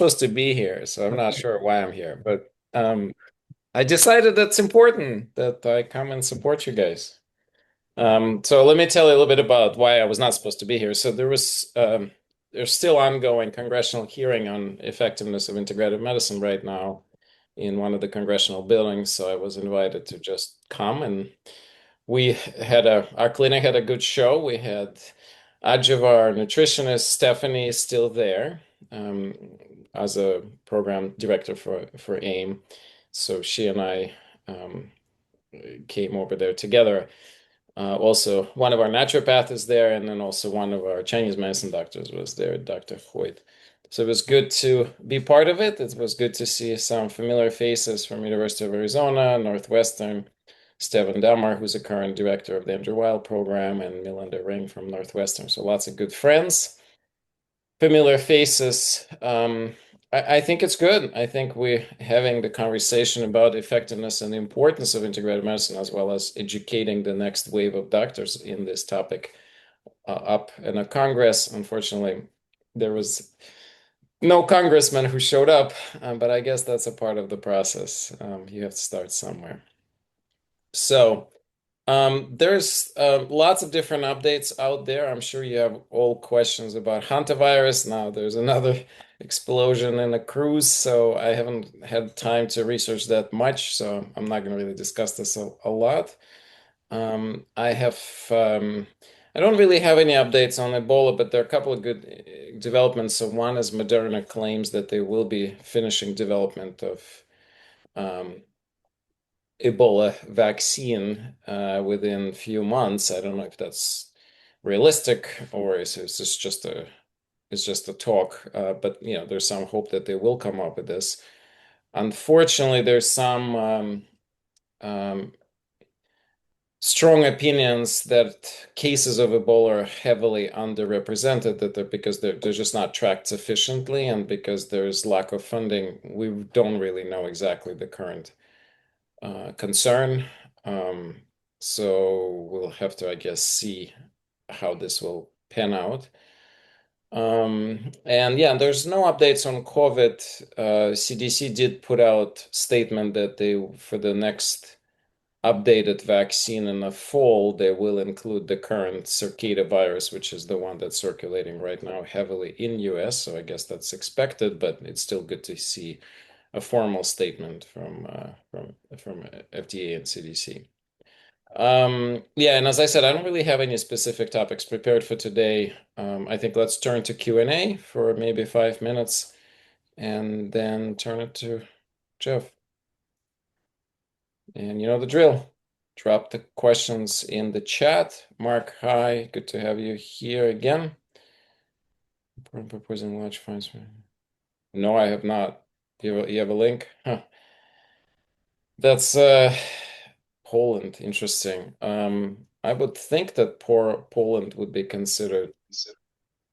supposed to be here, so I'm not sure why I'm here. But I decided that's important that I come and support you guys. So let me tell you a little bit about why I was not supposed to be here. So there's still ongoing congressional hearing on effectiveness of integrative medicine right now in one of the congressional buildings. So I was invited to just come, and our clinic had a good show. We had Ajiva, our nutritionist, Stephanie is still there um, as a program director for AIM. So she and I um, came over there together. Also, one of our naturopaths is there, and then also one of our Chinese medicine doctors was there, Dr. Hoyt. So it was good to be part of it. It was good to see some familiar faces from University of Arizona, Northwestern, Steven Damar, who's a current director of the Andrew Weil program, and Melinda Ring from Northwestern. So lots of good friends, familiar faces. I think it's good. I think we're having the conversation about effectiveness and the importance of integrative medicine, as well as educating the next wave of doctors in this topic up in a Congress. Unfortunately, there was no congressman who showed up, but I guess that's a part of the process. You have to start somewhere. So, there's lots of different updates out there. I'm sure you have all questions about hantavirus. Now there's another explosion in a cruise, so I haven't had time to research that much, so I'm not going to really discuss this a lot. I have I don't really have any updates on Ebola, but there are a couple of good developments. So one is Moderna claims that they will be finishing development of um, Ebola vaccine within a few months. I don't know if that's realistic or is this just a talk. But there's some hope that they will come up with this. Unfortunately, there's some um, strong opinions that cases of Ebola are heavily underrepresented, because they're just not tracked sufficiently, and because there's lack of funding, we don't really know exactly the current concern. Um, so we'll have to, I guess, see how this will pan out. And yeah, there's no updates on COVID. CDC did put out statement that for the next updated vaccine in the fall, they will include the current Circata virus, which is the one that's circulating right now heavily in US. So I guess that's expected, but it's still good to see a formal statement from FDA and CDC. Yeah, and as I said, I don't really have any specific topics prepared for today. I think let's turn to Q&A for maybe 5 minutes and then turn it to Geof. And you know the drill. Drop the questions in the chat. Mark, hi. Good to have you here again. Proposing large fines. No, I have not. You have a link? Huh. That's Poland. Interesting. I would think that poor Poland would be considered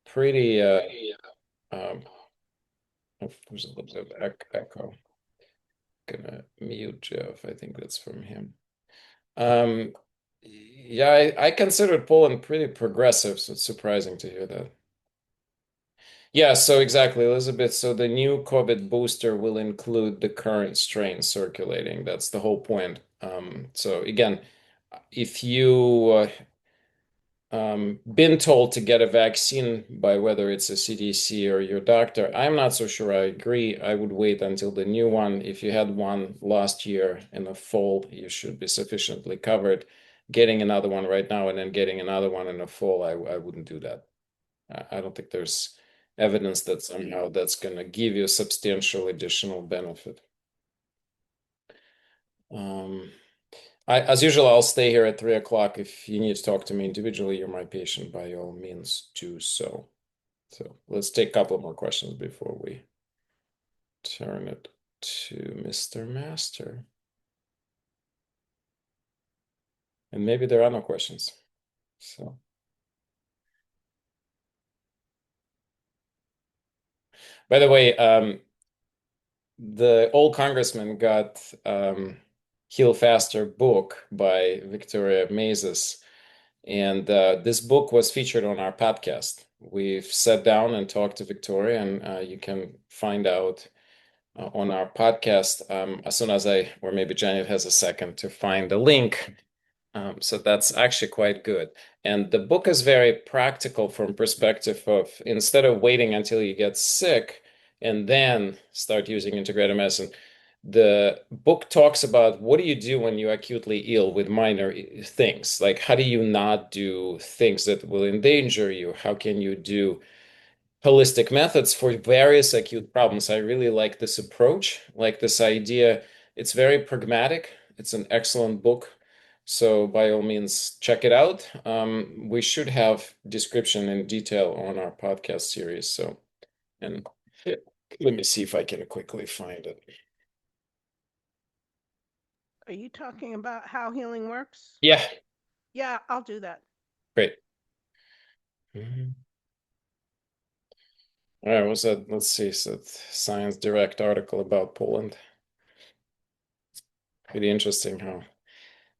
pretty um oh, there's a little bit of echo. Gonna mute Jeff. I think that's from him. Um, yeah, I considered Poland pretty progressive, so it's surprising to hear that. Yeah, so exactly, Elizabeth. So the new COVID booster will include the current strain circulating. That's the whole point. So again, if you been told to get a vaccine by whether it's a CDC or your doctor, I'm not so sure I agree. I would wait until the new one. If you had one last year in the fall, you should be sufficiently covered. Getting another one right now and then getting another one in the fall, I wouldn't do that. I don't think there's evidence that somehow that's going to give you a substantial additional benefit. Um, as usual, I'll stay here at 3 o'clock. If you need to talk to me individually, you're my patient, by all means, do so. So let's take a couple more questions before we turn it to Mr. Master. And maybe there are no questions. So, by the way, the old congressman got Heal Faster book by Victoria Mazes. And this book was featured on our podcast. we've sat down and talked to Victoria, and you can find out on our podcast as soon as or maybe Janet has a second to find the link. So that's actually quite good. And the book is very practical from perspective of instead of waiting until you get sick and then start using integrative medicine, the book talks about what do you do when you're acutely ill with minor things? Like how do you not do things that will endanger you? How can you do holistic methods for various acute problems? I really like this approach, like this idea. It's very pragmatic. It's an excellent book. So by all means, check it out. We should have description in detail on our podcast series. So, and let me see if I can quickly find it. Are you talking about how healing works? Yeah, Yeah, I'll do that. great. All right, what's that? Let's see. So, Science Direct article about Poland. Pretty interesting how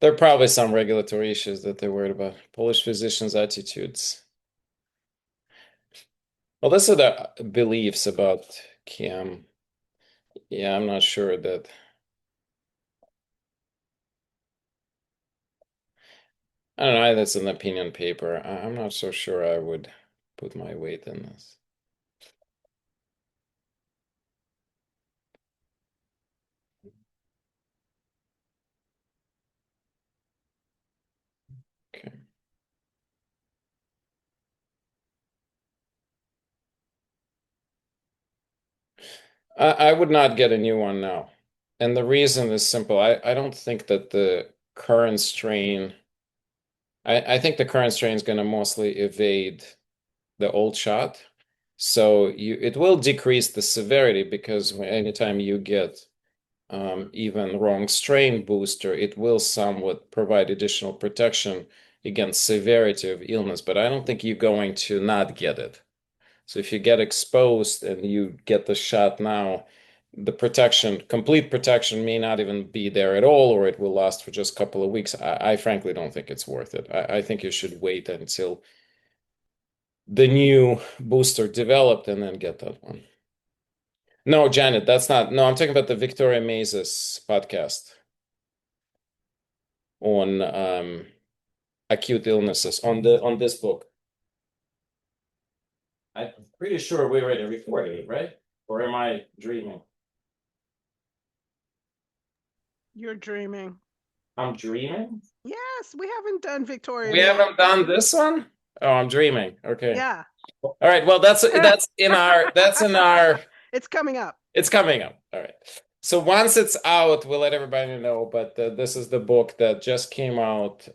there are probably some regulatory issues that they're worried about. Polish physicians' attitudes. Well, these are the beliefs about Kim. Yeah, I'm not sure that. I don't know. That's an opinion paper. I'm not so sure I would put my weight in this. Okay. I would not get a new one now. And the reason is simple. I don't think that the current strain, I think the current strain is going to mostly evade the old shot. So it will decrease the severity because anytime you get even wrong strain booster, it will somewhat provide additional protection against severity of illness. But I don't think you're going to not get it. So if you get exposed and you get the shot now, the protection, complete protection may not even be there at all, or it will last for just a couple of weeks. I frankly don't think it's worth it. I think you should wait until the new booster developed and then get that one. No, Janet, that's not. No, I'm talking about the Victoria Maze's podcast on acute illnesses on this book. I'm pretty sure we already recorded it, right? Or am I dreaming? You're dreaming. I'm dreaming? Yes, we haven't done Victoria We May. haven't done this one? Oh, I'm dreaming. Okay. Yeah. All right. Well, that's in our It's coming up. it's coming up. All right. So once it's out, we'll let everybody know. But this is the book that just came out.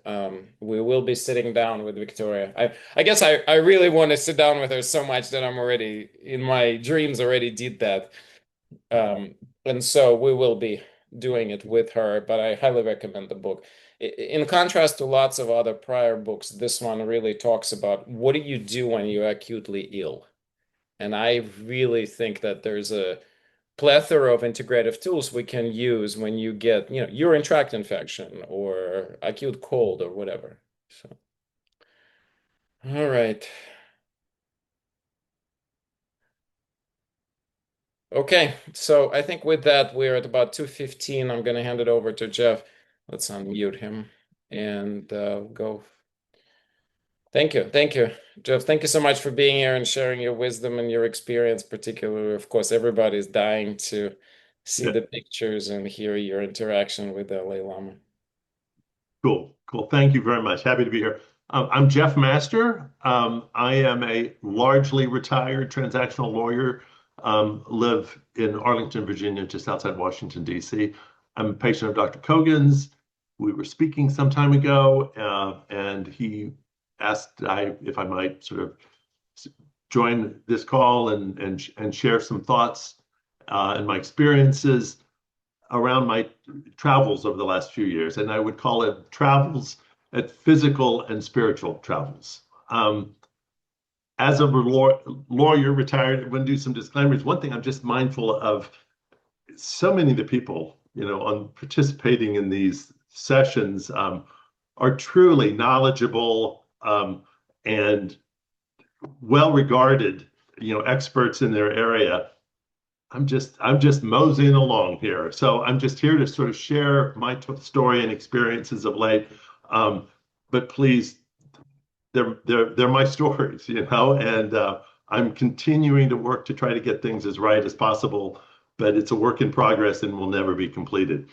We will be sitting down with Victoria. I guess I really want to sit down with her so much that I'm already in my dreams already did that. And so we will be doing it with her. But I highly recommend the book. In contrast to lots of other prior books, this one really talks about what do you do when you're acutely ill. And I really think that there's a plethora of integrative tools we can use when you get, urine tract infection or acute cold or whatever. So, all right. Okay, so I think with that, we're at about 2:15. I'm going to hand it over to Geof. Let's unmute him and go. Thank you. Thank you, Geof. Thank you so much for being here and sharing your wisdom and your experience, particularly. Of course, everybody's dying to see the pictures and hear your interaction with the Dalai Lama. Cool. Thank you very much. Happy to be here. I'm Geofrey Master. I am a largely retired transactional lawyer. Live in Arlington, Virginia, just outside Washington, D.C. I'm a patient of Dr. Kogan's. We were speaking some time ago, and he asked if I might sort of join this call and share some thoughts and my experiences around my travels over the last few years. And I would call it travels at physical and spiritual travels. As a lawyer, retired, I'm going to do some disclaimers. One thing I'm just mindful of, so many of the people, on participating in these sessions are truly knowledgeable and well-regarded, experts in their area. I'm just moseying along here. So I'm just here to sort of share my story and experiences of late. Um, but please, they're my stories, and I'm continuing to work to try to get things as right as possible, but it's a work in progress and will never be completed.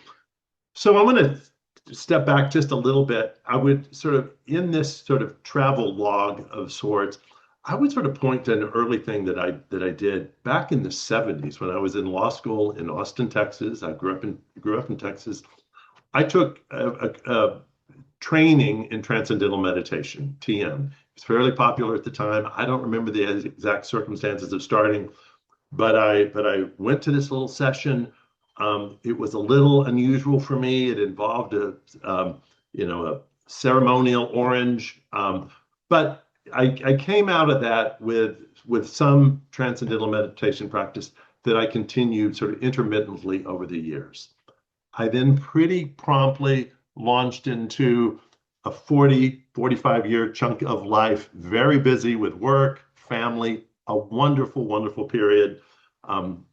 So I'm going to step back just a little bit. I would sort of, in this sort of travel log of sorts, I would sort of point to an early thing that I did back in the 70s when I was in law school in Austin, Texas. I grew up in Texas. I took a training in transcendental meditation, TM. It's fairly popular at the time. I don't remember the exact circumstances of starting, but I went to this little session. It was a little unusual for me. It involved a ceremonial orange, but I came out of that with some transcendental meditation practice that I continued sort of intermittently over the years. I then pretty promptly launched into a 45-year chunk of life, very busy with work, family, a wonderful, wonderful period.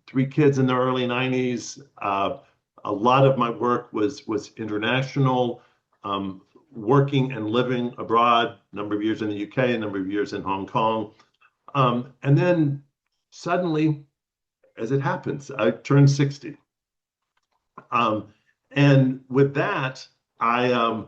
3 kids in the early 90s. A lot of my work was international, working and living abroad, a number of years in the UK, a number of years in Hong Kong. And then suddenly, as it happens, I turned 60. And with that, I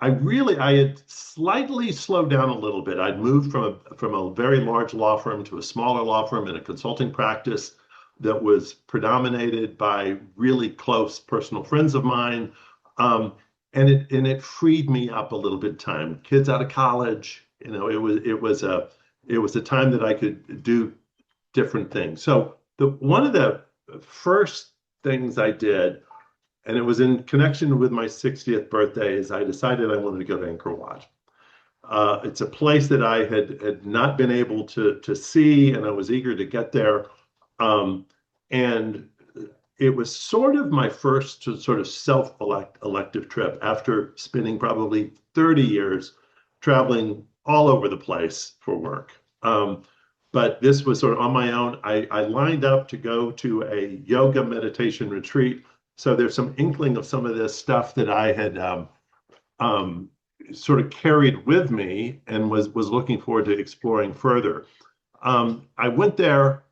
had slightly slowed down a little bit. I'd moved from a very large law firm to a smaller law firm in a consulting practice that was predominated by really close personal friends of mine. And it freed me up a little bit of time. Kids out of college, it was a time that I could do different things. So one of the first things I did, and it was in connection with my 60th birthday, is I decided I wanted to go to Angkor Wat. It's a place that I had not been able to see, and I was eager to get there. And it was sort of my first sort of self-elective trip after spending probably 30 years traveling all over the place for work. But this was sort of on my own. I lined up to go to a yoga meditation retreat. So there's some inkling of some of this stuff that I had sort of carried with me and was looking forward to exploring further. I went there,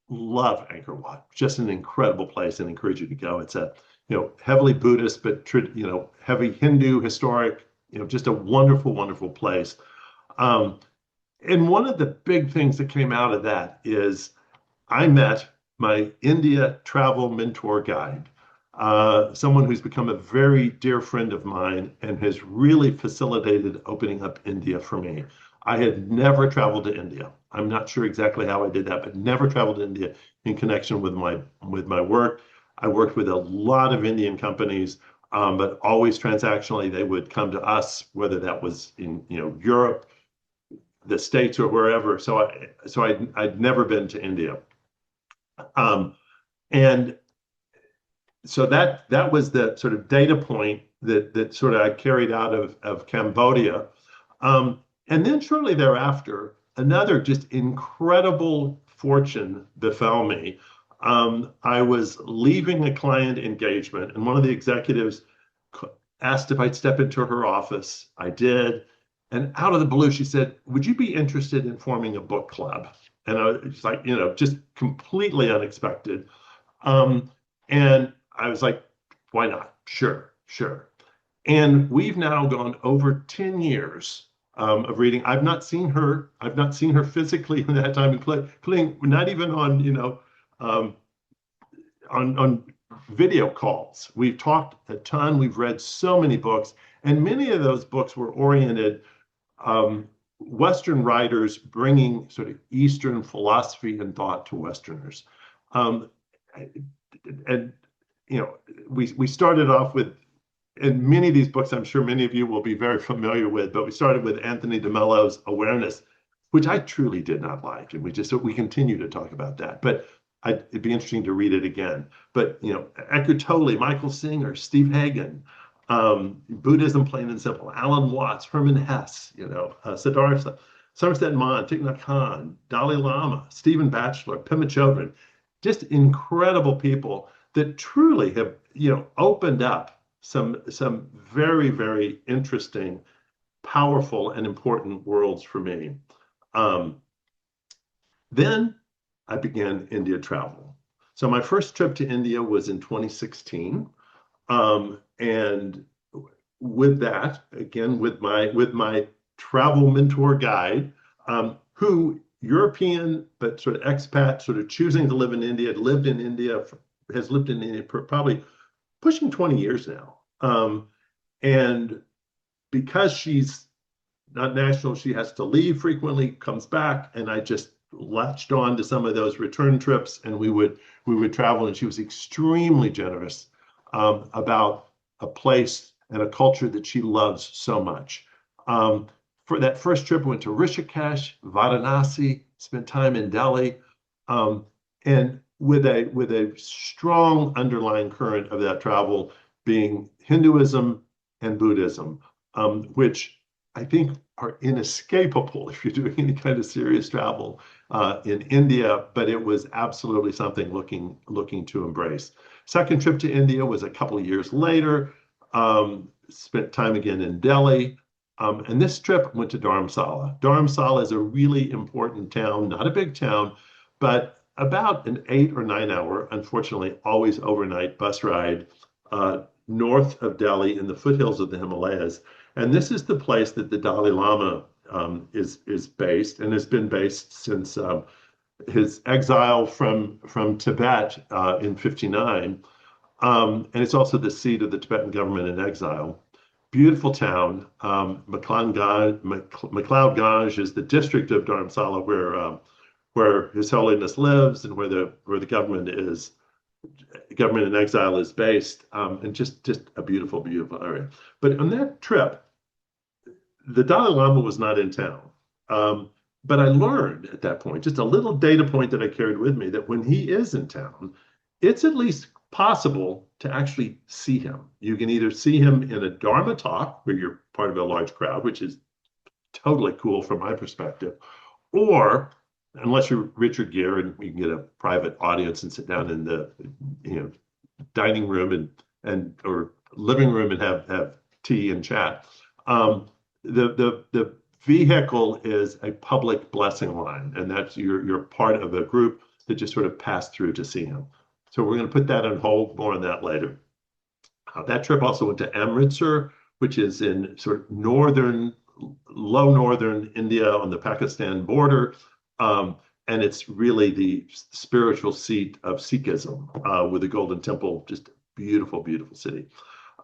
love Angkor Wat, just an incredible place, and encourage you to go. It's a heavily Buddhist, but heavy Hindu, historic, just a wonderful, wonderful place. And one of the big things that came out of that is I met my India travel mentor guide, someone who's become a very dear friend of mine and has really facilitated opening up India for me. I had never traveled to India. I'm not sure exactly how I did that, but never traveled to India in connection with my work. I worked with a lot of Indian companies, but always transactionally. They would come to us, whether that was in Europe, the States, or wherever. So I'd never been to India. And so that was the sort of data point that sort of I carried out of Cambodia. And then shortly thereafter, another just incredible fortune befell me. I was leaving a client engagement, and one of the executives asked if I'd step into her office. I did. And out of the blue, she said, "Would you be interested in forming a book club?" And I was like, just completely unexpected. And I was like, why not? Sure. And we've now gone over 10 years of reading. I've not seen her physically in that time, including not even on, on video calls. We've talked a ton. We've read so many books, and many of those books were oriented Western writers bringing sort of Eastern philosophy and thought to Westerners. And we started off with, and many of these books I'm sure many of you will be very familiar with, but we started with Anthony de Mello's Awareness, which I truly did not like, and we continue to talk about that. But it'd be interesting to read it again. But Eckhart Tolle, Michael Singer, Steve Hagen, Buddhism Plain and Simple, Alan Watts, Herman Hesse, Siddhartha. Somerset Maugham, Thich Nhat Hanh, Dalai Lama, Stephen Batchelor, Pema Chodron, just incredible people that truly have, opened up some very, very interesting, powerful, and important worlds for me. Then I began India travel. So my first trip to India was in 2016. And with that, again, with my travel mentor guide, who European, but sort of expat, sort of choosing to live in India, lived in India, has lived in India for probably pushing 20 years now. And because she's not national, she has to leave frequently, comes back, and I just latched on to some of those return trips, and we would travel, and she was extremely generous about a place and a culture that she loves so much. For that first trip, I went to Rishikesh, Varanasi, spent time in Delhi, and with a strong underlying current of that travel being Hinduism and Buddhism, which I think are inescapable if you're doing any kind of serious travel in India, but it was absolutely something looking to embrace. Second trip to India was a couple of years later, spent time again in Delhi. And this trip went to Dharamsala. Dharamsala is a really important town, not a big town, but about an 8 or 9 hour, unfortunately, always overnight bus ride north of Delhi in the foothills of the Himalayas. And this is the place that the Dalai Lama is based and has been based since his exile from Tibet in 59. And it's also the seat of the Tibetan government in exile. Beautiful town. McLeod Ganj is the district of Dharamsala where His Holiness lives and where the government in exile is based, and just a beautiful, beautiful area. But on that trip, the Dalai Lama was not in town. But I learned at that point, just a little data point that I carried with me, that when he is in town, it's at least possible to actually see him. You can either see him in a Dharma talk, where you're part of a large crowd, which is totally cool from my perspective, or unless you're Richard Gere and you can get a private audience and sit down in the dining room and or living room and have tea and chat. The vehicle is a public blessing line, and that's you're part of a group that just sort of passed through to see him. So we're going to put that on hold. More on that later. That trip also went to Amritsar, which is in sort of low northern India on the Pakistan border. And it's really the spiritual seat of Sikhism with the Golden Temple, just beautiful, beautiful city.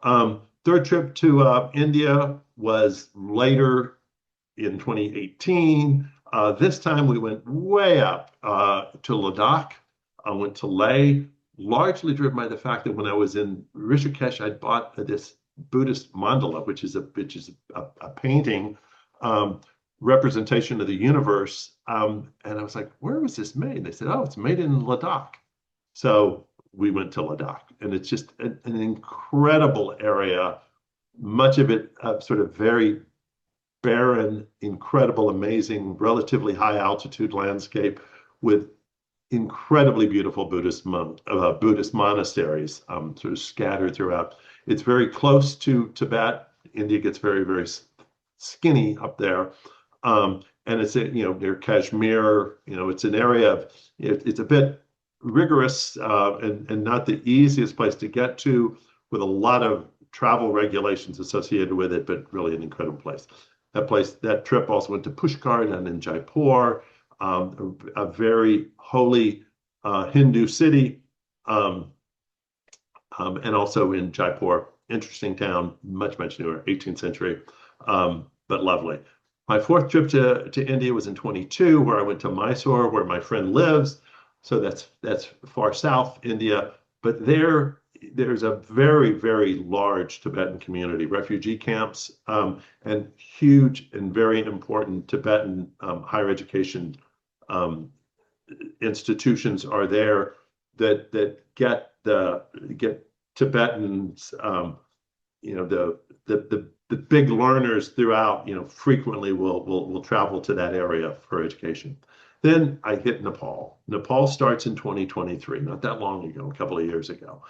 Third trip to India was later in 2018. This time we went way up to Ladakh. I went to Leh, largely driven by the fact that when I was in Rishikesh, I'd bought this Buddhist mandala, which is a painting representation of the universe. And I was like, where was this made? And they said, oh, it's made in Ladakh. So we went to Ladakh, and it's just an incredible area, much of it sort of very barren, incredible, amazing, relatively high altitude landscape with incredibly beautiful Buddhist monasteries sort of scattered throughout. It's very close to Tibet. India gets very, very skinny up there. And it's near Kashmir. It's an area of it's a bit rigorous and not the easiest place to get to, with a lot of travel regulations associated with it, but really an incredible place. That trip also went to Pushkar and in Jaipur, a very holy Hindu city, and also in Jaipur, interesting town, much newer, 18th century, but lovely. My fourth trip to India was in 22, where I went to Mysore, where my friend lives. So that's far south India, but there's a very, very large Tibetan community, refugee camps, and huge and very important Tibetan higher education institutions are there that get Tibetans the big learners throughout, frequently will travel to that area for education. Then I hit Nepal. Nepal starts in 2023, not that long ago, a couple of years ago.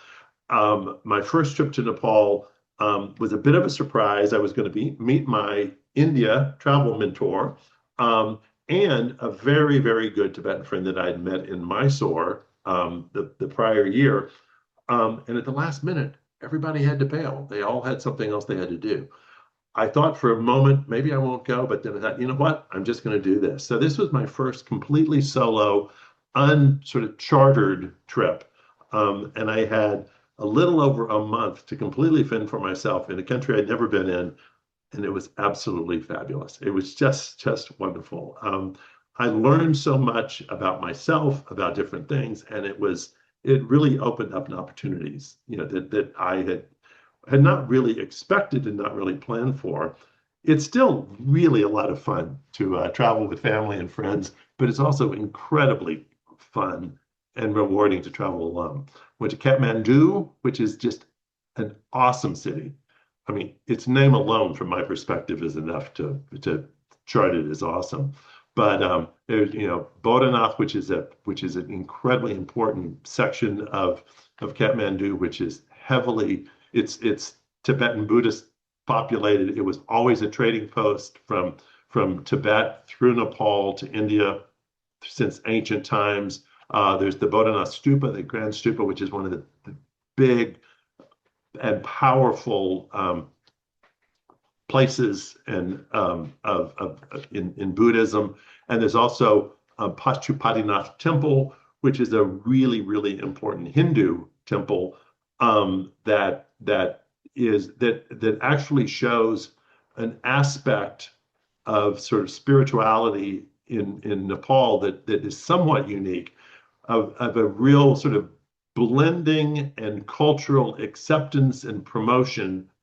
My first trip to Nepal was a bit of a surprise. I was going to meet my India travel mentor and a very, very good Tibetan friend that I'd met in Mysore the prior year. And at the last minute, everybody had to bail. They all had something else they had to do. I thought for a moment, maybe I won't go, but then I thought, you know what? I'm just going to do this. So this was my first completely solo, sort of chartered trip. And I had a little over a month to completely fend for myself in a country I'd never been in. And it was absolutely fabulous. It was just wonderful. I learned so much about myself, about different things, and it really opened up opportunities, that I had not really expected and not really planned for. It's still really a lot of fun to travel with family and friends, but it's also incredibly fun and rewarding to travel alone. Went to Kathmandu, which is just an awesome city. I mean, its name alone, from my perspective, is enough to chart it as awesome. But there's, Bodhanath, which is an incredibly important section of Kathmandu, which is it's Tibetan Buddhist populated. It was always a trading post from Tibet through Nepal to India since ancient times. There's the Bodhanath Stupa, the Grand Stupa, which is one of the big and powerful places in Buddhism. And there's also Pashupatinath Temple, which is a really, really important Hindu temple that actually shows an aspect of sort of spirituality in Nepal that is somewhat unique, of a real sort of blending and cultural acceptance and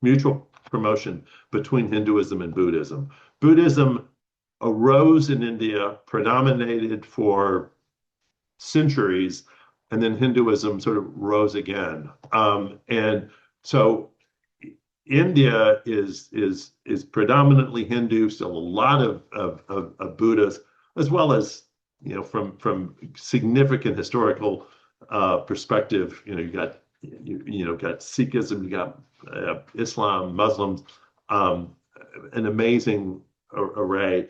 mutual promotion between Hinduism and Buddhism. Buddhism arose in India, predominated for centuries, and then Hinduism sort of rose again. And so India is predominantly Hindu, still a lot of Buddhists, as well as, from significant historical perspective, you got Sikhism, you got Islam, Muslims, an amazing array.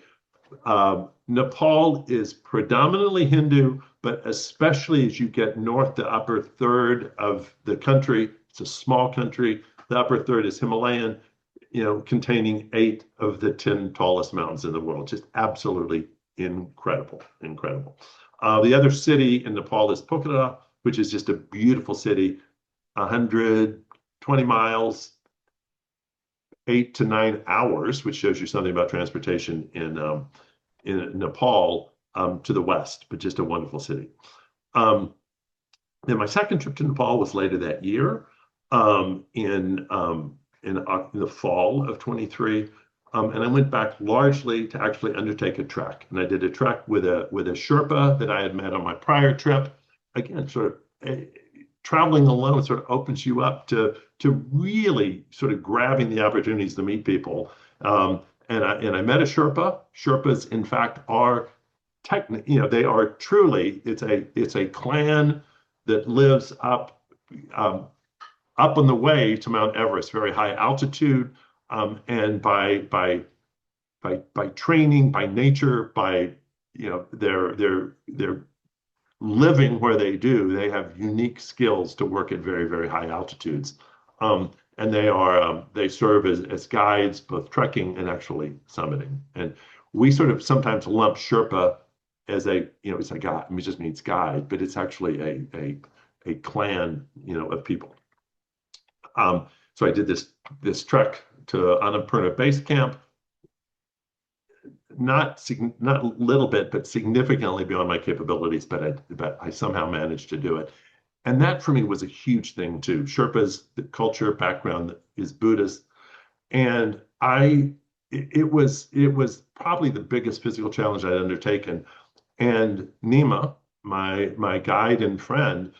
Nepal is predominantly Hindu, but especially as you get north, the upper third of the country, it's a small country. The upper third is Himalayan, containing 8 of the 10 tallest mountains in the world. Just absolutely incredible. The other city in Nepal is Pokhara, which is just a beautiful city, 120 miles, 8 to 9 hours, which shows you something about transportation in Nepal, to the west, but just a wonderful city. Then my second trip to Nepal was later that year, in the fall of 23. And I went back largely to actually undertake a trek. And I did a trek with a Sherpa that I had met on my prior trip. Again, sort of traveling alone sort of opens you up to really sort of grabbing the opportunities to meet people. And I met a Sherpa. Sherpas, in fact, are they are truly, it's a clan that lives up on the way to Mount Everest, very high altitude, and by training, by nature, by their living where they do, they have unique skills to work at very, very high altitudes. And they serve as guides, both trekking and actually summiting. And we sort of sometimes lump Sherpa as it's a guide. It just means guide, but it's actually a clan, of people. So I did this trek to Annapurna Base Camp, not little bit, but significantly beyond my capabilities, but I somehow managed to do it. And that for me was a huge thing too. Sherpa's the culture background is Buddhist. And it was probably the biggest physical challenge I'd undertaken. And Nima, my guide and friend,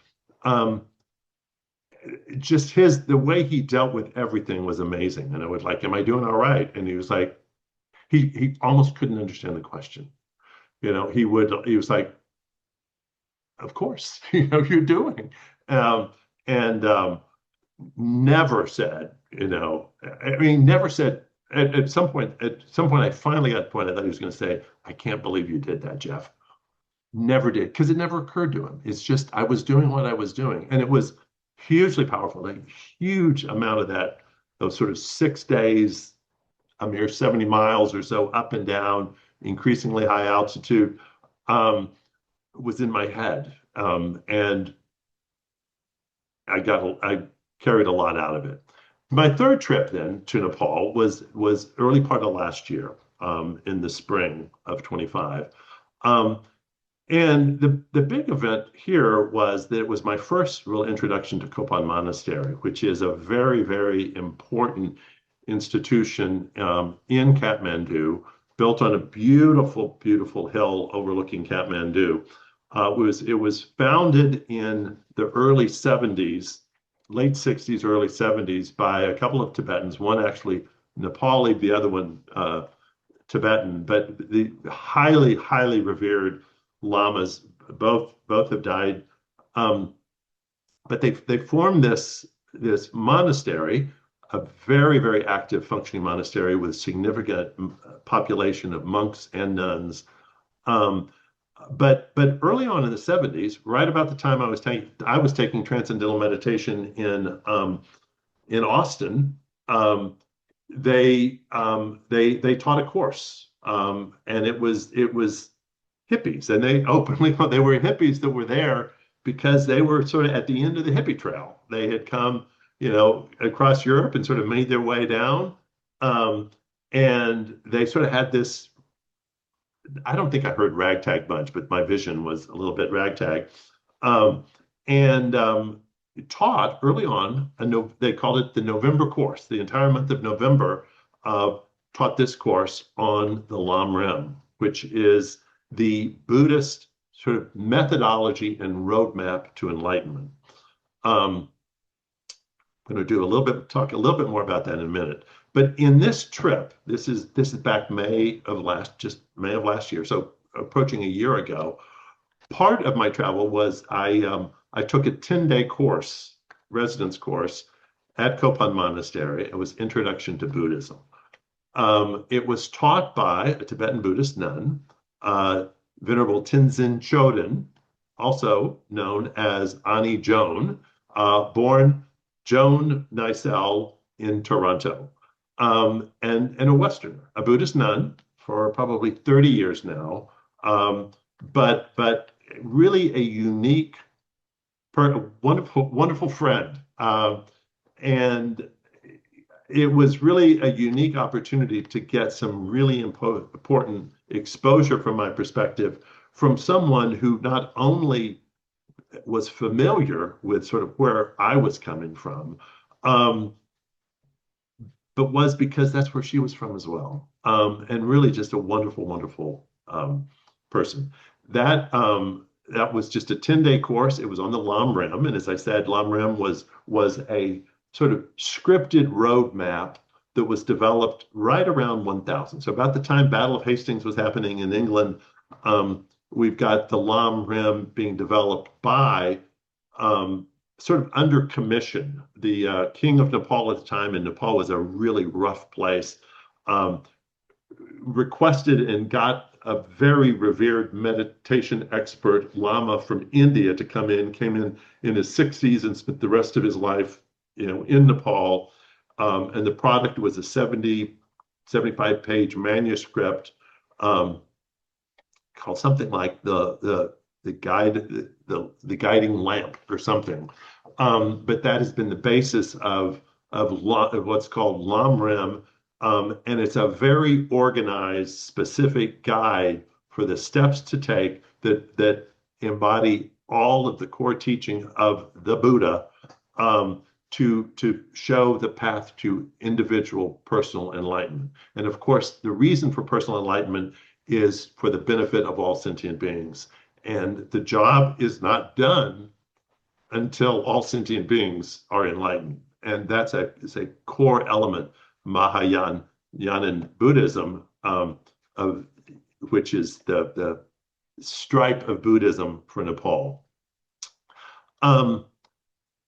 just the way he dealt with everything was amazing. And I was like, am I doing all right? And he was like, he almost couldn't understand the question. He was like, of course, you're doing. Um, and never said, I mean, never said at some point, I finally got to the point I thought he was going to say, I can't believe you did that, Geof. Never did, because it never occurred to him. It's just, I was doing what I was doing. And it was hugely powerful. A huge amount of that, those sort of 6 days, a mere 70 miles or so up and down, increasingly high altitude, was in my head. And I carried a lot out of it. My third trip then to Nepal was early part of last year, in the spring of 25. Um, and the big event here was that it was my first real introduction to Kopan Monastery, which is a very, very important institution in Kathmandu, built on a beautiful, beautiful hill overlooking Kathmandu. It was founded in the early 70s, late 60s, early 70s by a couple of Tibetans, one actually Nepali, the other one Tibetan, but the highly, highly revered lamas, both have died. But they formed this monastery, a very, very active functioning monastery with significant population of monks and nuns. Um, but early on in the 70s, right about the time I was taking transcendental meditation in Austin. They taught a course, and it was hippies, and they openly they were hippies that were there because they were sort of at the end of the hippie trail. They had come, across Europe and sort of made their way down, and they sort of had this. I don't think I heard ragtag much, but my vision was a little bit ragtag, um, and taught early on. They called it the November course. The entire month of November taught this course on the Lam Rim, which is the Buddhist sort of methodology and roadmap to enlightenment. Um, I'm going to talk a little bit more about that in a minute. But in this trip, this is back just May of last year, so approaching a year ago. Part of my travel was I took a 10-day course, residence course at Kopan Monastery. It was Introduction to Buddhism. It was taught by a Tibetan Buddhist nun, Venerable Tenzin Choden, also known as Ani Joan, born Joan Nicel in Toronto, and a Westerner, a Buddhist nun for probably 30 years now, but really a unique, wonderful, wonderful friend. And it was really a unique opportunity to get some really important exposure from my perspective from someone who not only was familiar with sort of where I was coming from, but was because that's where she was from as well. And really just a wonderful, wonderful person. That was just a 10-day course. It was on the Lam Rim. And as I said, Lam Rim was a sort of scripted roadmap that was developed right around 1000. So about the time Battle of Hastings was happening in England, we've got the Lam Rim being developed by sort of under commission. The king of Nepal at the time, and Nepal was a really rough place, requested and got a very revered meditation expert, Lama from India, to came in his 60s and spent the rest of his life, in Nepal. And the product was a 75-page manuscript called something like the guiding lamp or something. But that has been the basis of what's called Lam Rim. And it's a very organized, specific guide for the steps to take that embody all of the core teaching of the Buddha, to show the path to individual personal enlightenment. And of course, the reason for personal enlightenment is for the benefit of all sentient beings. And the job is not done until all sentient beings are enlightened. And that's is a core element, Mahayana Buddhism, of which is the stripe of Buddhism for Nepal.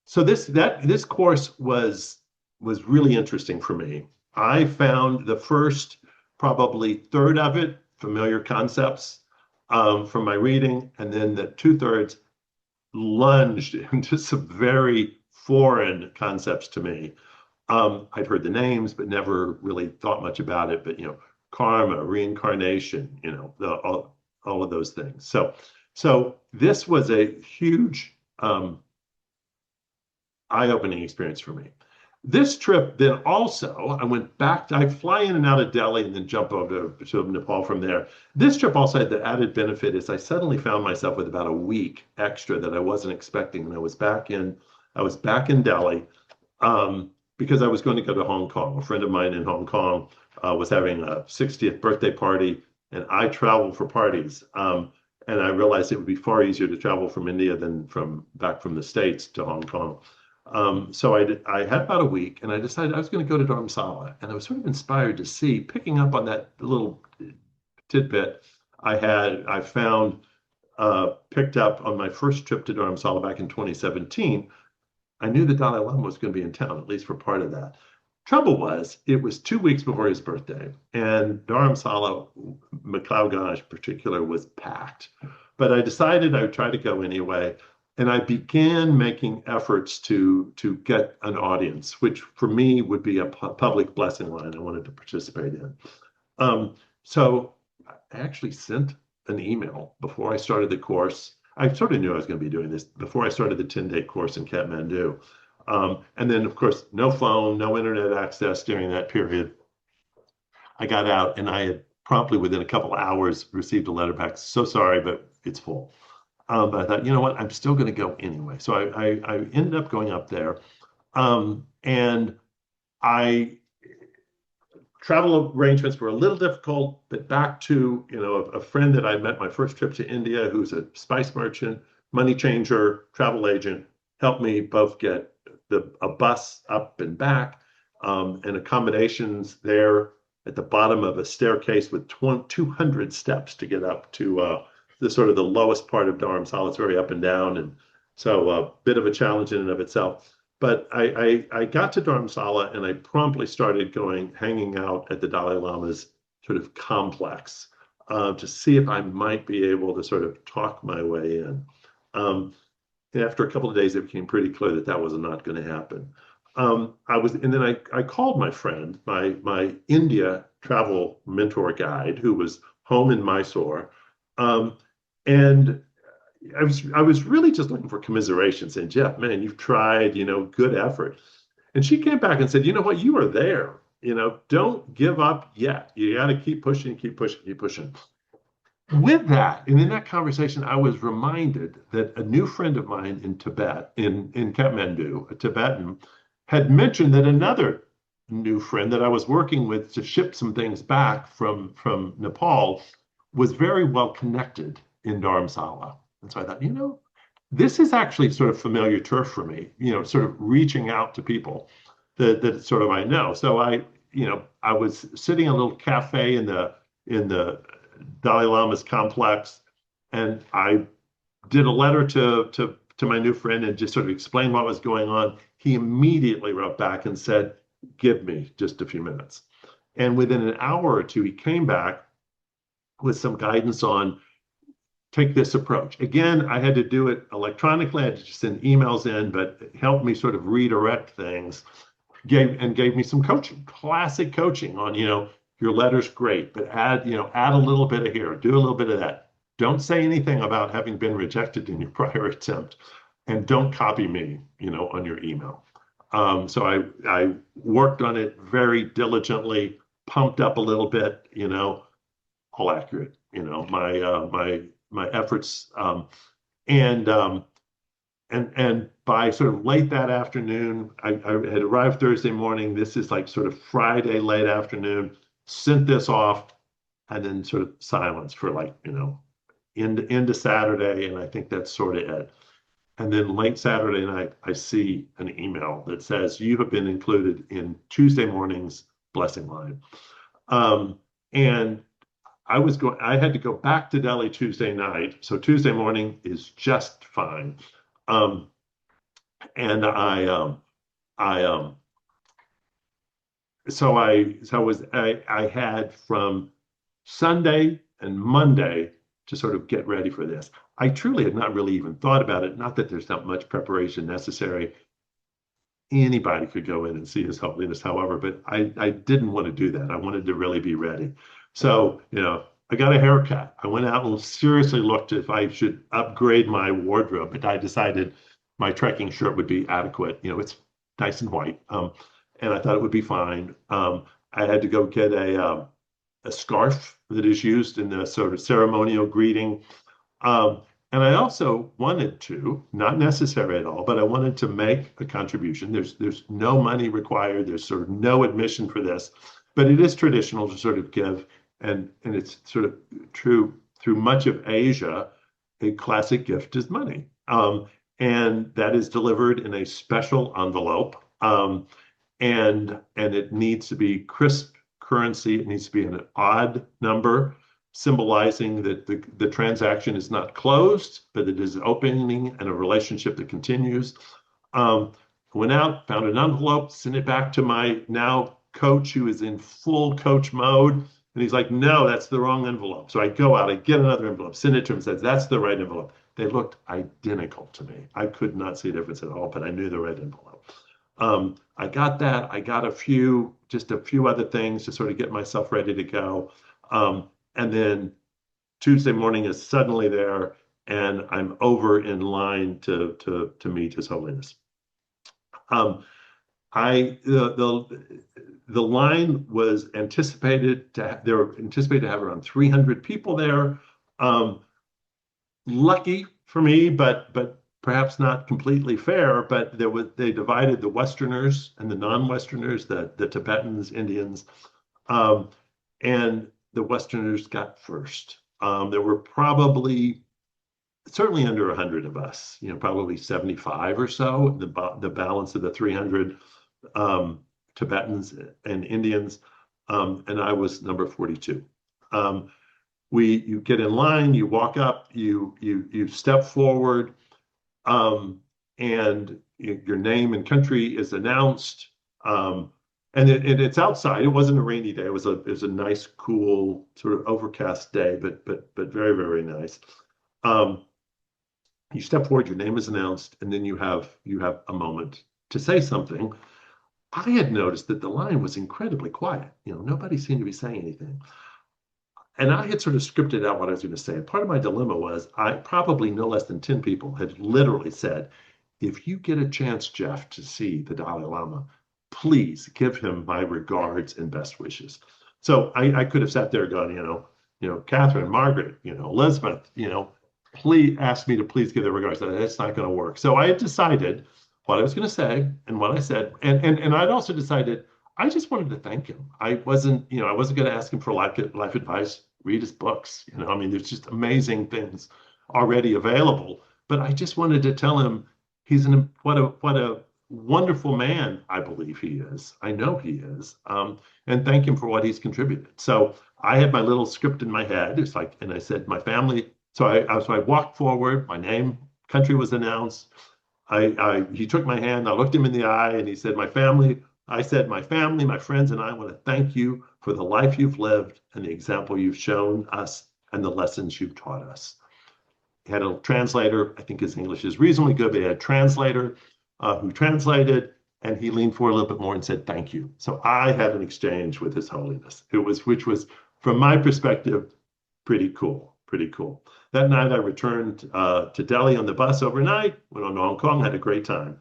So this course was really interesting for me. I found the first probably third of it familiar concepts from my reading, and then the 2/3 lunged into some very foreign concepts to me. I'd heard the names, but never really thought much about it. But karma, reincarnation, all of those things. So this was a huge eye-opening experience for me. This trip then also, I fly in and out of Delhi and then jump over to Nepal from there. This trip also had the added benefit is I suddenly found myself with about a week extra that I wasn't expecting. And I was back in Delhi because I was going to go to Hong Kong. A friend of mine in Hong Kong was having a 60th birthday party, and I travel for parties. And I realized it would be far easier to travel from India than back from the States to Hong Kong. So I had about a week, and I decided I was going to go to Dharamsala, and I was sort of inspired to see, picking up on that little tidbit I found picked up on my first trip to Dharamsala back in 2017. I knew the Dalai Lama was going to be in town, at least for part of that. Trouble was, it was 2 weeks before his birthday, and Dharamsala, McLeod in particular, was packed. But I decided I would try to go anyway. And I began making efforts to get an audience, which for me would be a public blessing line I wanted to participate in. So I actually sent an email before I started the course. I sort of knew I was going to be doing this before I started the 10-day course in Kathmandu. And then, of course, no phone, no internet access during that period. I got out, and I had promptly, within a couple hours, received a letter back. So sorry, but it's full. But I thought, you know what, I'm still going to go anyway. So I ended up going up there. And travel arrangements were a little difficult, but back to, a friend that I met my first trip to India, who's a spice merchant, money changer, travel agent, helped me both get a bus up and back, and accommodations there at the bottom of a staircase with 200 steps to get up to the sort of the lowest part of Dharamsala. It's very up and down, and so a bit of a challenge in and of itself. But I got to Dharamsala, and I promptly started hanging out at the Dalai Lama's sort of complex to see if I might be able to sort of talk my way in. After a couple of days, it became pretty clear that was not going to happen. And then I called my friend, my India travel mentor guide, who was home in Mysore. And I was really just looking for commiseration, saying, Jeff, man, you've tried, good effort. And she came back and said, you know what, you are there. Don't give up yet. You got to keep pushing, keep pushing, keep pushing. With that, and in that conversation, I was reminded that a new friend of mine in Tibet, in Kathmandu, a Tibetan, had mentioned that another new friend that I was working with to ship some things back from Nepal was very well connected in Dharamsala. And so I thought, this is actually sort of familiar turf for me, sort of reaching out to people that sort of I know. So I was sitting in a little cafe in the Dalai Lama's complex, and I did a letter to my new friend and just sort of explained what was going on. He immediately wrote back and said, give me just a few minutes. And within an hour or two, he came back with some guidance on take this approach. Again, I had to do it electronically. I had to just send emails in, but it helped me sort of redirect things, gave me some coaching, classic coaching on, your letter's great, but add a little bit of here, do a little bit of that. Don't say anything about having been rejected in your prior attempt, and don't copy me, on your email. So I worked on it very diligently, pumped up a little bit, all accurate, my efforts, and by sort of late that afternoon, I had arrived Thursday morning. This is like sort of Friday late afternoon. Sent this off, and then sort of silence for into Saturday, and I think that's sort of it. And then late Saturday night, I see an email that says, you have been included in Tuesday morning's blessing line. And I had to go back to Delhi Tuesday night. So Tuesday morning is just fine. Um, and I, so I had from Sunday and Monday to sort of get ready for this. I truly had not really even thought about it. Not that there's not much preparation necessary. Anybody could go in and see His Holiness, however, but I didn't want to do that. I wanted to really be ready. So, I got a haircut. I went out and seriously looked if I should upgrade my wardrobe, but I decided my trekking shirt would be adequate. It's nice and white. And I thought it would be fine. I had to go get a scarf that is used in the sort of ceremonial greeting. And I also wanted to, not necessary at all, but I wanted to make a contribution. There's no money required. There's sort of no admission for this, but it is traditional to sort of give, and it's sort of true through much of Asia. A classic gift is money, and that is delivered in a special envelope, and it needs to be crisp currency. It needs to be an odd number, symbolizing that the transaction is not closed, but it is opening and a relationship that continues. Went out, found an envelope, sent it back to my now coach, who is in full coach mode. And he's like, no, that's the wrong envelope. So I go out, I get another envelope, send it to him, says, that's the right envelope. They looked identical to me. I could not see a difference at all, but I knew the right envelope. I got that. I got just a few other things to sort of get myself ready to go. And then Tuesday morning is suddenly there, and I'm over in line to meet His Holiness. The line was anticipated they were anticipated to have around 300 people there. Lucky for me, but perhaps not completely fair. But they divided the Westerners and the non-Westerners, the Tibetans, Indians, and the Westerners got first. There were certainly under 100 of us, probably 75 or so, the balance of the 300 Tibetans and Indians, and I was number 42. You get in line, you walk up, you step forward, and your name and country is announced. And it's outside. It wasn't a rainy day. It was a nice, cool, sort of overcast day, but very, very nice. You step forward, your name is announced, and then you have a moment to say something. I had noticed that the line was incredibly quiet. Nobody seemed to be saying anything. And I had sort of scripted out what I was going to say. And part of my dilemma was probably no less than 10 people had literally said, if you get a chance, Geof, to see the Dalai Lama, please give him my regards and best wishes. So I could have sat there going, Catherine, Margaret, Elizabeth, please ask me to please give their regards. That's not going to work. So I had decided what I was going to say and what I said. And I'd also decided I just wanted to thank him. I wasn't going to ask him for life advice, read his books. There's just amazing things already available. But I just wanted to tell him what a wonderful man I believe he is. I know he is. And thank him for what he's contributed. So I had my little script in my head. It's like, and I said, my family. So I walked forward, my name, country was announced. He took my hand, I looked him in the eye, and he said, my family. I said, my family, my friends, and I want to thank you for the life you've lived and the example you've shown us and the lessons you've taught us. He had a translator. I think his English is reasonably good, but he had a translator who translated, and he leaned forward a little bit more and said, thank you. So I had an exchange with His Holiness, which was, from my perspective, pretty cool. That night, I returned to Delhi on the bus overnight, went on to Hong Kong, had a great time.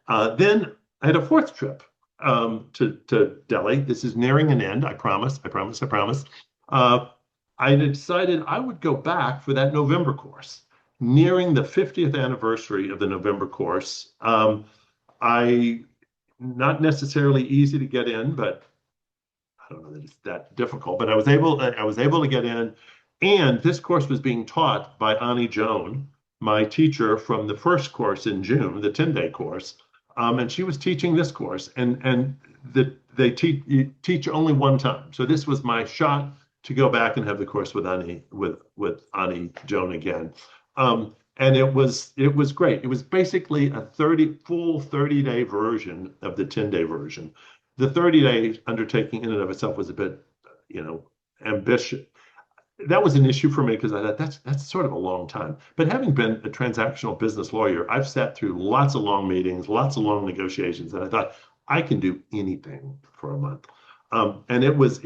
Then I had a fourth trip to Delhi. This is nearing an end, I promise. I decided I would go back for that November course. Nearing the 50th anniversary of the November course, not necessarily easy to get in, but I don't know that it's that difficult, but I was able to get in. And this course was being taught by Ani Joan, my teacher from the first course in June, the 10-day course, and she was teaching this course, and they teach only one time. So this was my shot to go back and have the course with Ani Joan again. And it was great. It was basically a full 30-day version of the 10-day version. The 30-day undertaking in and of itself was a bit, ambitious. That was an issue for me because I thought that's sort of a long time. But having been a transactional business lawyer, I've sat through lots of long meetings, lots of long negotiations, and I thought I can do anything for a month. And it was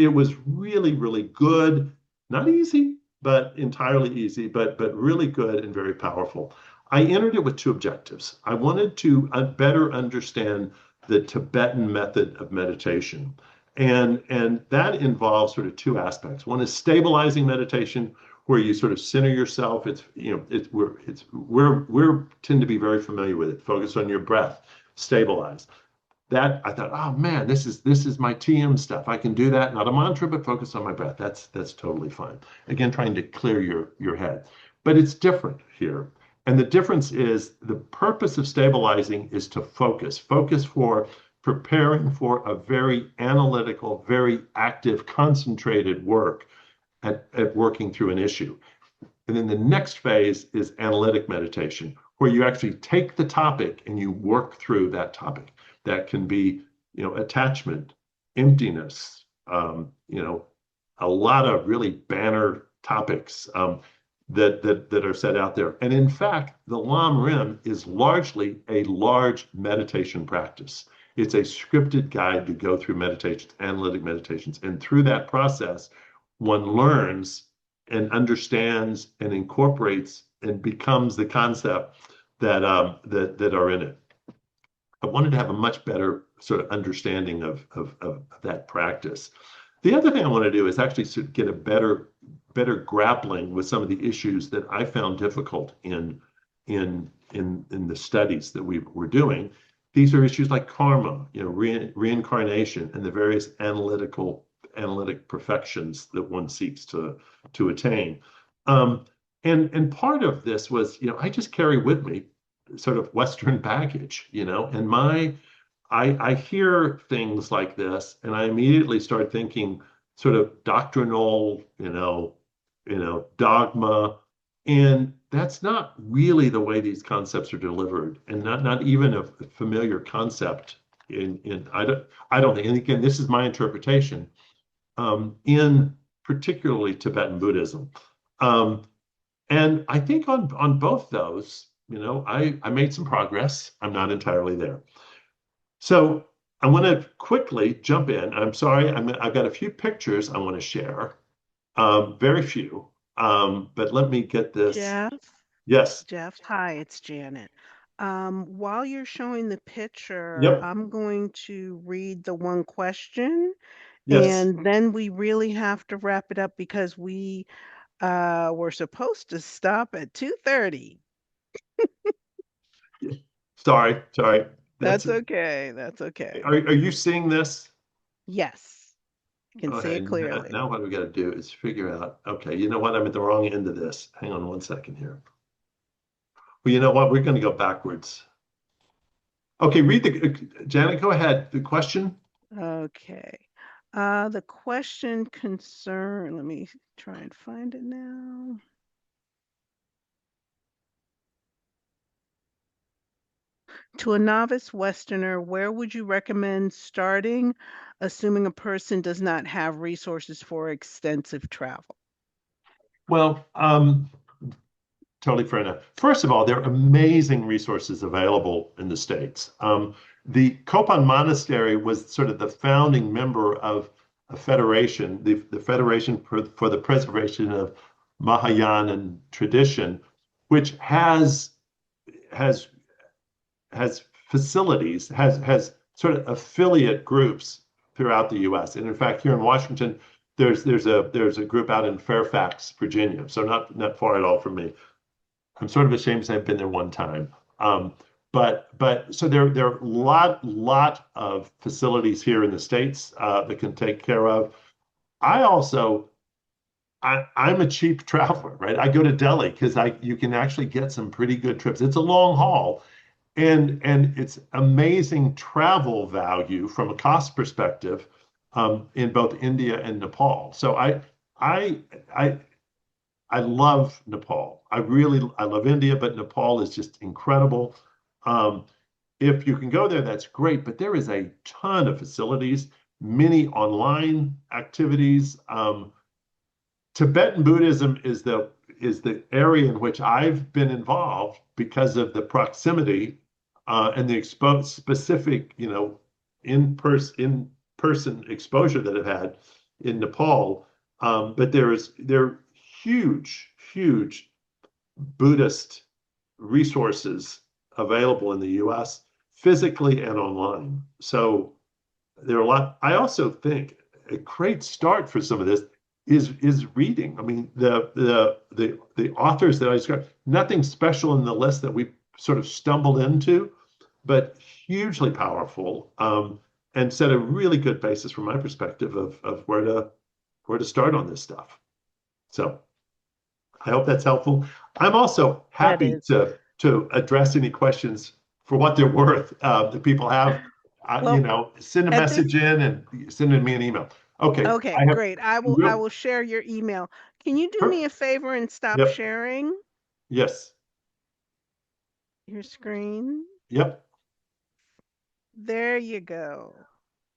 really, really good. Not easy, but entirely easy, but really good and very powerful. I entered it with two objectives. I wanted to better understand the Tibetan method of meditation. And that involves sort of two aspects. One is stabilizing meditation, where you sort of center yourself. We're tend to be very familiar with it. Focus on your breath, stabilize. That I thought, oh man, this is my TM stuff. I can do that. Not a mantra, but focus on my breath. That's totally fine. Again, trying to clear your head. But it's different here. And the difference is the purpose of stabilizing is to focus. Focus for preparing for a very analytical, very active, concentrated work at working through an issue. And then the next phase is analytic meditation, where you actually take the topic and you work through that topic. That can be, attachment, emptiness, a lot of really banner topics that are set out there. And in fact, the Lam Rim is largely a large meditation practice. It's a scripted guide to go through meditations, analytic meditations. And through that process, one learns and understands and incorporates and becomes the concept that are in it. I wanted to have a much better sort of understanding of that practice. The other thing I want to do is actually sort of get a better grappling with some of the issues that I found difficult in the studies that we were doing. These are issues like karma, reincarnation, and the various analytic perfections that one seeks to attain. And part of this was, I just carry with me sort of Western baggage, and I hear things like this, and I immediately start thinking sort of doctrinal, dogma, and that's not really the way these concepts are delivered, and not even a familiar concept I don't think, and again, this is my interpretation, in particularly Tibetan Buddhism. And I think on both those, I made some progress. I'm not entirely there. So I want to quickly jump in. I'm sorry, I've got a few pictures I want to share, very few, but let me get this. Jeff, Yes. hi, it's Janet. While you're showing the picture, Yep. I'm going to read the one question, Yes. and then we really have to wrap it up because we were supposed to stop at 2:30. Sorry. That's okay. That's okay. Are you seeing this? Yes, I can see Okay, it clearly. now what we got to do is figure out, okay, you know what? I'm at the wrong end of this. Hang on one second here. Well, you know what? We're going to go backwards. Okay, Janet, go ahead. The question? Okay. The let me try and find it now. To a novice Westerner, where would you recommend starting, assuming a person does not have resources for extensive travel? Well, totally fair enough. First of all, there are amazing resources available in the States. The Kopan Monastery was sort of the founding member of a federation, the Federation for the Preservation of Mahayana tradition, which has facilities, has sort of affiliate groups throughout the U.S. And in fact, here in Washington, there's a group out in Fairfax, Virginia, so not far at all from me. I'm sort of ashamed to say I've been there one time. But so there are a lot of facilities here in the States that can take care of. I also I'm a cheap traveler, right? I go to Delhi because you can actually get some pretty good trips. It's a long haul, and it's amazing travel value from a cost perspective in both India and Nepal. So I I I love Nepal. I love India, but Nepal is just incredible. Um, if you can go there, that's great. But there is a ton of facilities, many online activities. Tibetan Buddhism is the area in which I've been involved because of the proximity and the specific, in person exposure that I've had in Nepal. But there are huge Buddhist resources available in the U.S. physically and online. So there are a lot. I also think a great start for some of this is reading. I mean, the authors that I described, nothing special in the list that we sort of stumbled into, but hugely powerful, and set a really good basis from my perspective of where to start on this stuff. So I hope that's helpful. I'm also That happy is. to address any questions for what they're worth that people have. Well, Send a at this message in and send me an email. Okay, Okay, I have great. I real. will share your email. Can you do me a favor and stop Yep. sharing Yes. your screen? Yep. There you go.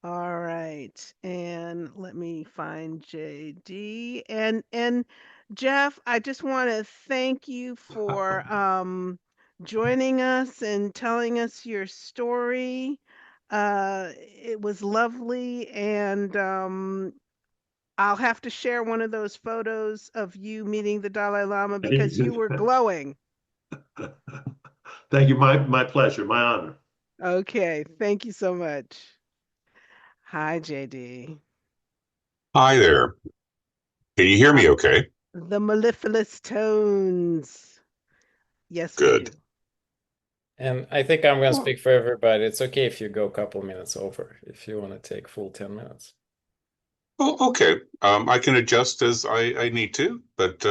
All right. And let me find JD. And Jeff, I just want to thank you for joining us and telling us your story. It was lovely, and I'll have to share one of those photos of you meeting the Dalai Lama because you were glowing. Thank you. My pleasure. My honor. Okay, thank you so much. Hi, JD. Hi there. Can you hear Uh, me okay? the mellifluous tones. Yes, we do. Good. And I think I'm going to Well, speak for everybody. It's okay if you go a couple minutes over, if you want to take full 10 minutes. Oh, okay. I can adjust as I need to, but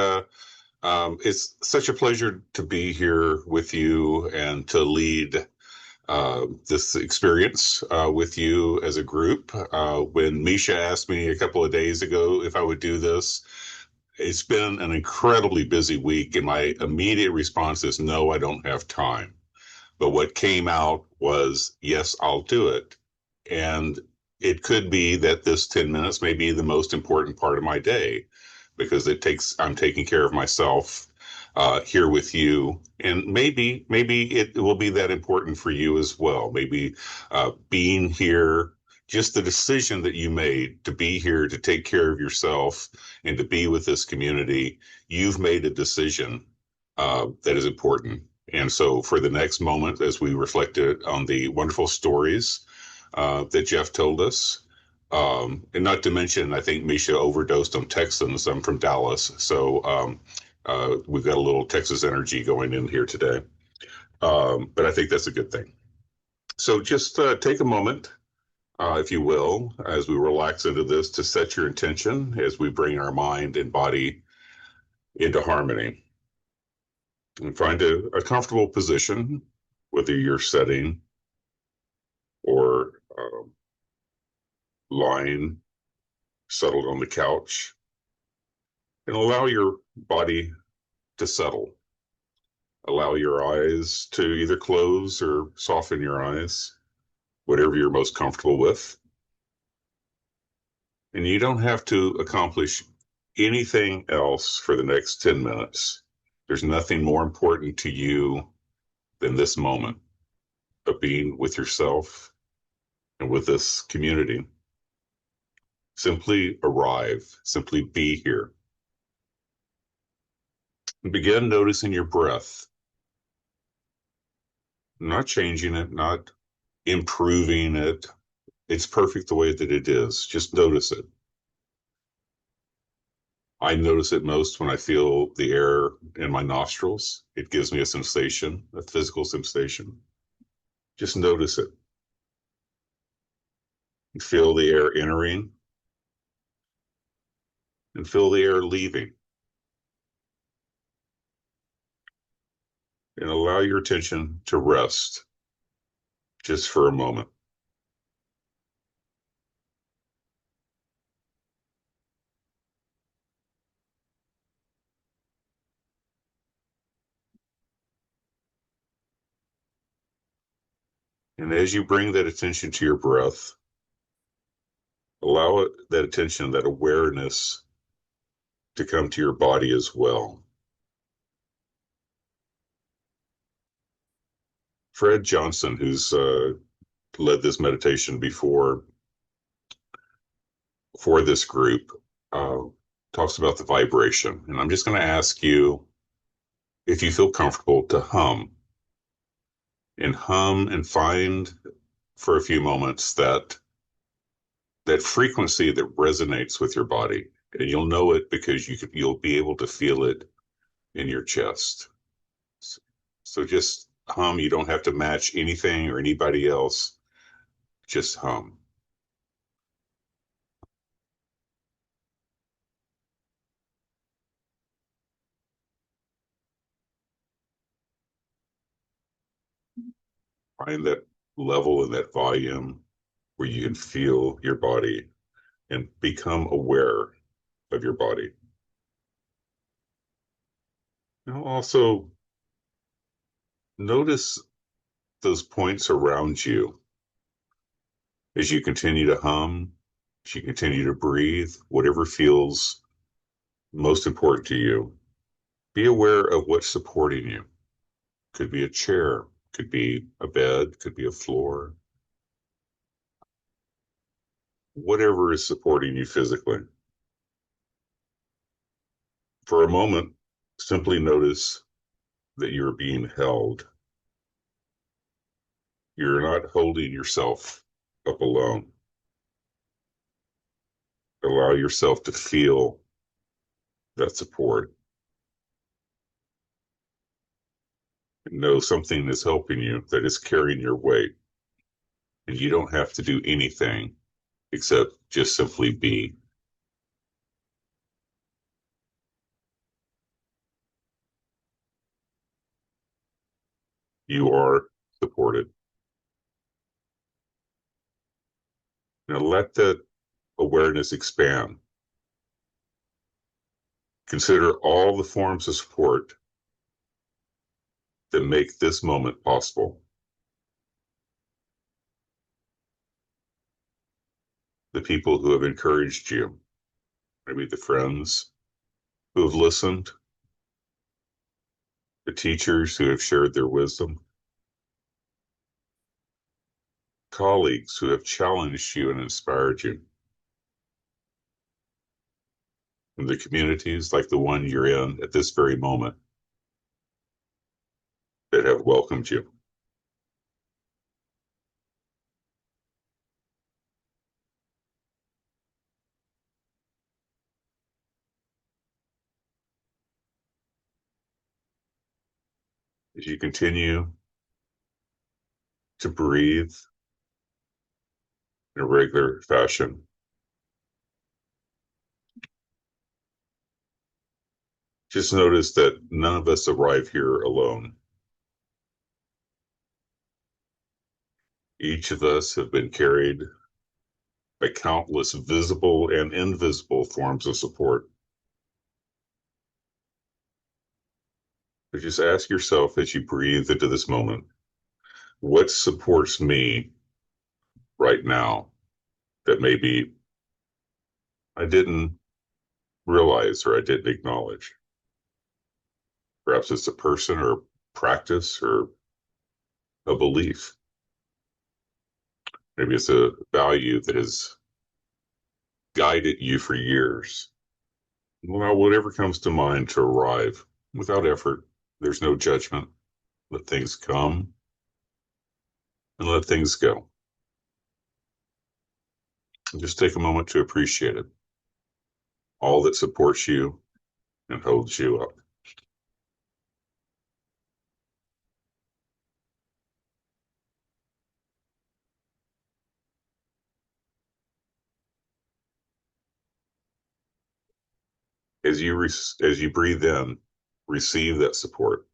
it's such a pleasure to be here with you and to lead this experience with you as a group. When Misha asked me a couple of days ago if I would do this, it's been an incredibly busy week, and my immediate response is no, I don't have time. But what came out was, yes, I'll do it. And it could be that this 10 minutes may be the most important part of my day because I'm taking care of myself here with you. And maybe it will be that important for you as well. Maybe being here, just the decision that you made to be here, to take care of yourself and to be with this community, you've made a decision that is important. And so, for the next moment, as we reflected on the wonderful stories that Geof told us, and not to mention, I think Misha overdosed on Texans. I'm from Dallas, so we've got a little Texas energy going in here today. But I think that's a good thing. So, just take a moment, if you will, as we relax into this, to set your intention as we bring our mind and body into harmony. And find a comfortable position, whether you're sitting or lying settled on the couch, and allow your body to settle. Allow your eyes to either close or soften your eyes, whatever you're most comfortable with. And you don't have to accomplish anything else for the next 10 minutes. There's nothing more important to you than this moment of being with yourself and with this community. Simply arrive, simply be here. And begin noticing your breath, not changing it, not improving it. It's perfect the way that it is. Just notice it. I notice it most when I feel the air in my nostrils. It gives me a sensation, a physical sensation. Just notice it. You feel the air entering and feel the air leaving. And allow your attention to rest just for a moment. And as you bring that attention to your breath, allow that attention, that awareness to come to your body as well. Fred Johnson, who's led this meditation before for this group, uh, talks about the vibration. And I'm just going to ask you, if you feel comfortable, to hum and find for a few moments that frequency that resonates with your body. And you'll know it because you'll be able to feel it in your chest. So just hum. You don't have to match anything or anybody else. Just hum. Find that level and that volume where you can feel your body and become aware of your body. Now also notice those points around you as you continue to hum, as you continue to breathe, whatever feels most important to you. Be aware of what's supporting you. Could be a chair, could be a bed, could be a floor. Whatever is supporting you physically. For a moment, simply notice that you're being held. You're not holding yourself up alone. Allow yourself to feel that support. Know something is helping you, that is carrying your weight. And you don't have to do anything except just simply be. You are supported. Now let that awareness expand. Consider all the forms of support that make this moment possible. The people who have encouraged you, maybe the friends who have listened, the teachers who have shared their wisdom, colleagues who have challenged you and inspired you, and the communities like the one you're in at this very moment that have welcomed you. As you continue to breathe in a regular fashion, just notice that none of us arrive here alone. Each of us have been carried by countless visible and invisible forms of support. But just ask yourself as you breathe into this moment, what supports me right now that maybe I didn't realize or I didn't acknowledge? Perhaps it's a person or a practice or a belief. Maybe it's a value that has guided you for years. Well, whatever comes to mind to arrive without effort, there's no judgment. Let things come and let things go. And just take a moment to appreciate it. All that supports you and holds you up. As you breathe in, receive that support.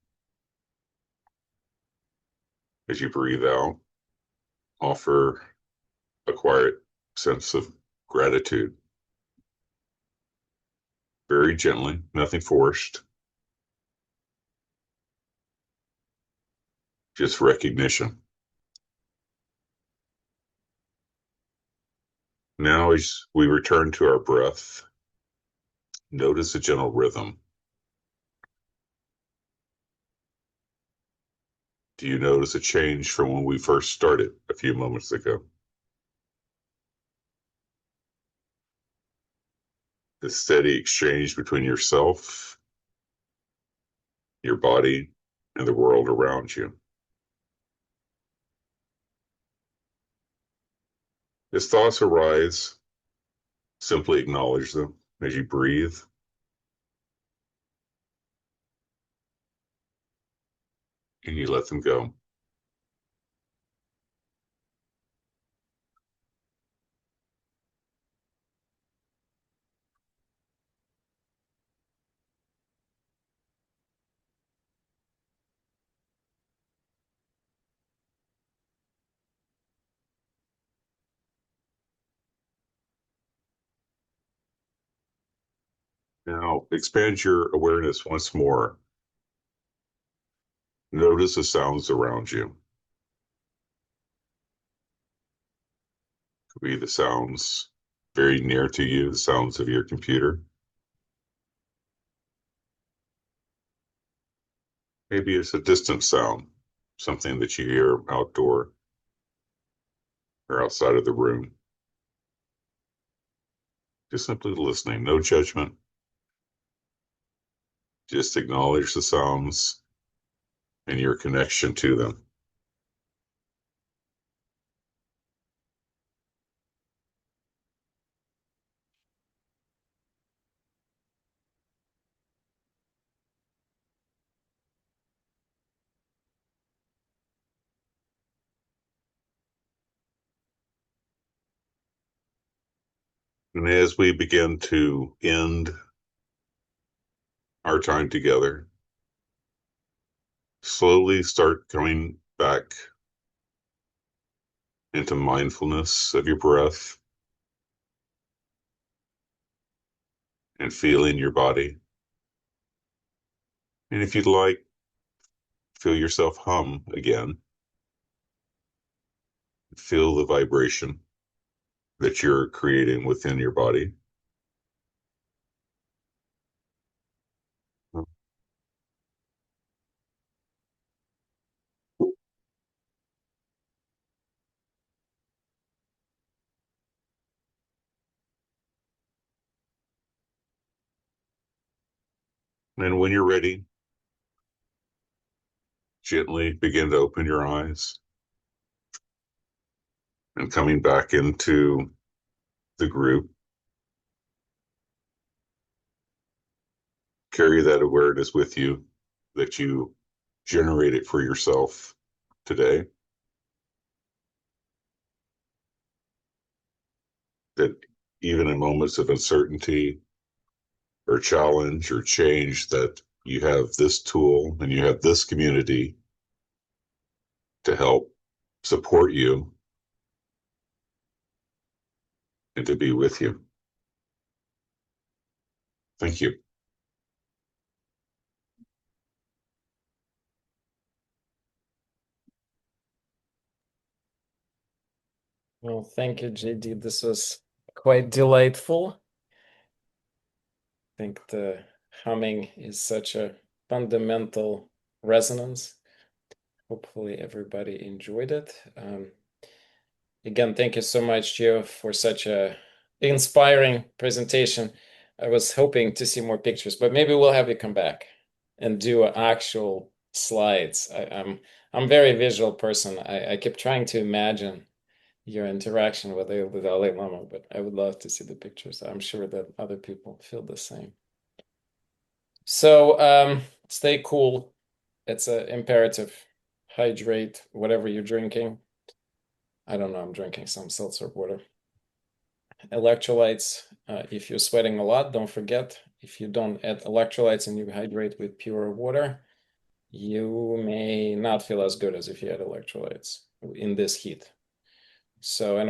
As you breathe out, offer a quiet sense of gratitude. Very gently, nothing forced, just recognition. Now, as we return to our breath, notice a gentle rhythm. Do you notice a change from when we first started a few moments ago? The steady exchange between yourself, your body, and the world around you. As thoughts arise, simply acknowledge them as you breathe. And you let them go. Now, expand your awareness once more. Notice the sounds around you. Could be the sounds very near to you, the sounds of your computer. Maybe it's a distant sound, something that you hear outdoor or outside of the room. Just simply listening, no judgment. Just acknowledge the sounds and your connection to them. And as we begin to end our time together, slowly start coming back into mindfulness of your breath and feeling your body. And if you'd like, feel yourself hum again. Feel the vibration that you're creating within your body. And when you're ready, gently begin to open your eyes and coming back into the group. Carry that awareness with you that you generated for yourself today. That even in moments of uncertainty or challenge or change, that you have this tool and you have this community to help support you and to be with you. Thank you. Well, thank you, J.D. This was quite delightful. I think the humming is such a fundamental resonance. Hopefully everybody enjoyed it. Again, thank you so much, Geof, for such a inspiring presentation. I was hoping to see more pictures, but maybe we'll have you come back and do actual slides. I'm a very visual person. I keep trying to imagine your interaction with the Dalai Lama, but I would love to see the pictures. I'm sure that other people feel the same. So stay cool. It's an imperative. Hydrate whatever you're drinking. I don't know, I'm drinking some seltzer water. Electrolytes, if you're sweating a lot, don't forget, if you don't add electrolytes and you hydrate with pure water, you may not feel as good as if you had electrolytes in this heat. So, and of